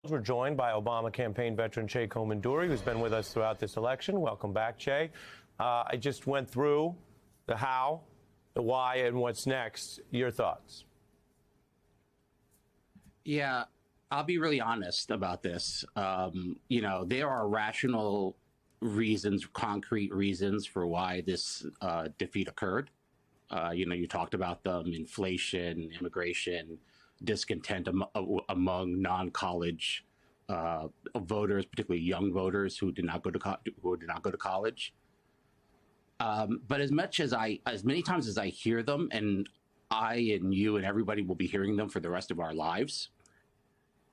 We're joined by Obama campaign veteran Chai Komanduri, who's been with us throughout this election. Welcome back, Chai. I just went through the how, the why, and what's next. Your thoughts? Yeah, I'll be really honest about this. There are rational reasons, concrete reasons for why this defeat occurred. You talked about them: inflation, immigration, discontent among non-college voters, particularly young voters who did not go to college. But as many times as I hear them, and I and you and everybody will be hearing them for the rest of our lives,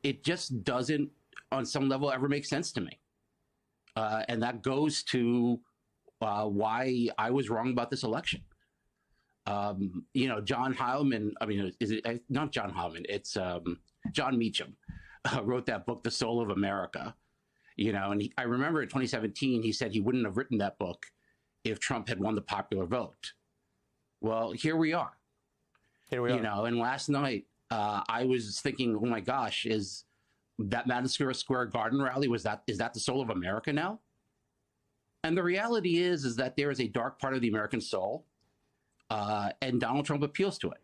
it just doesn't, on some level, ever make sense to me. And that goes to why I was wrong about this election. John Heilman, is it not John Heilman? It's John Meacham wrote that book, The Soul of America. And I remember in 2017, he said he wouldn't have written that book if Trump had won the popular vote. Well, here we are. And last night, I was thinking, oh my gosh, is that Madison Square Garden rally, is that the soul of America now? And the reality is that there is a dark part of the American soul, and Donald Trump appeals to it.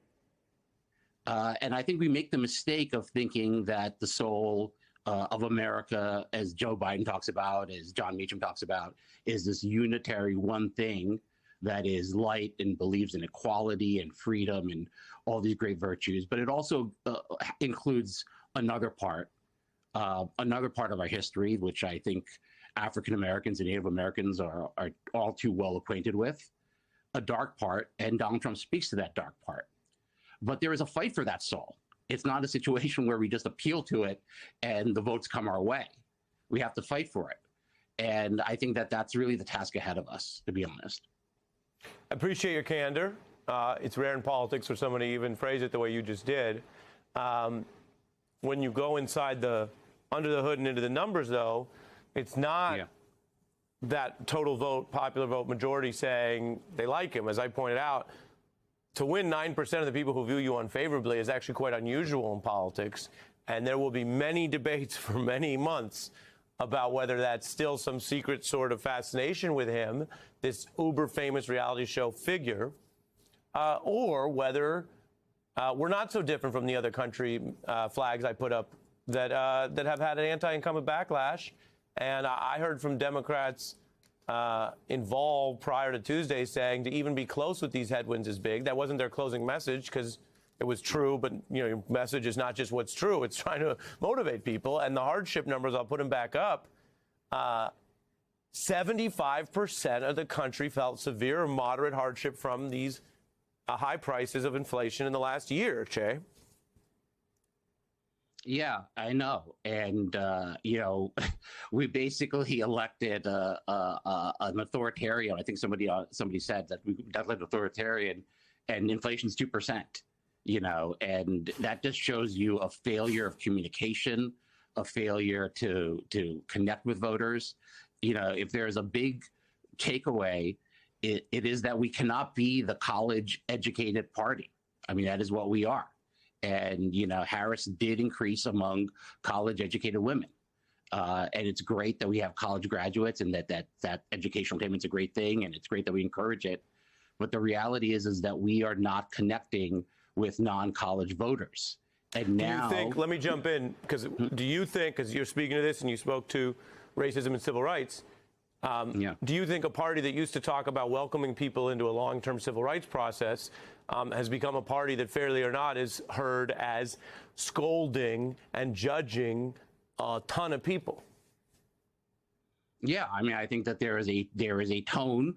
And I think we make the mistake of thinking that the soul of America, as Joe Biden talks about, as John Meacham talks about, is this unitary one thing that is light and believes in equality and freedom and all these great virtues. But it also includes another part of our history, which I think African Americans and Native Americans are all too well acquainted with, a dark part, and Donald Trump speaks to that dark part. But there is a fight for that soul. It's not a situation where we just appeal to it and the votes come our way. We have to fight for it. And I think that that's really the task ahead of us, to be honest. I appreciate your candor. It's rare in politics for someone to even phrase it the way you just did. When you go inside under the hood and into the numbers, though, it's not that total vote, popular vote majority saying they like him. As I pointed out, to win 9% of the people who view you unfavorably is actually quite unusual in politics. And there will be many debates for many months about whether that's still some secret sort of fascination with him, this uber famous reality show figure, or whether we're not so different from the other country flags I put up that have had an anti-incumbent backlash. And I heard from Democrats involved prior to Tuesday saying to even be close with these headwinds is big. That wasn't their closing message because it was true, but your message is not just what's true. It's trying to motivate people. And the hardship numbers, I'll put them back up. 75% of the country felt severe or moderate hardship from these high prices of inflation in the last year, Chai. Yeah, I know. And, we basically elected an authoritarian. I think somebody said that we elected authoritarian, and inflation's 2%, and that just shows you a failure of communication, a failure to connect with voters. If there's a big takeaway, it is that we cannot be the college-educated party. That is what we are. And, Harris did increase among college-educated women. And it's great that we have college graduates and that educational attainment's a great thing, and it's great that we encourage it. But the reality is that we are not connecting with non-college voters. And now, do you think, let me jump in, because do you think, because you're speaking to this and you spoke to racism and civil rights, do you think a party that used to talk about welcoming people into a long-term civil rights process has become a party that, fairly or not, is heard as scolding and judging a ton of people? Yeah, I think that there is a tone.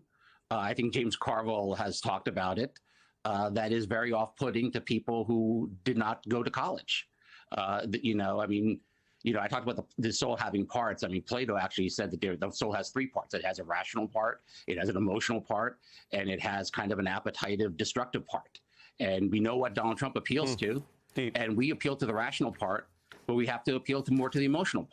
I think James Carville has talked about it. That is very off-putting to people who did not go to college. I talked about the soul having parts. Plato actually said that the soul has three parts. It has a rational part, it has an emotional part, and it has kind of an appetitive, destructive part. And we know what Donald Trump appeals to. Deep. And we appeal to the rational part, but we have to appeal more to the emotional part.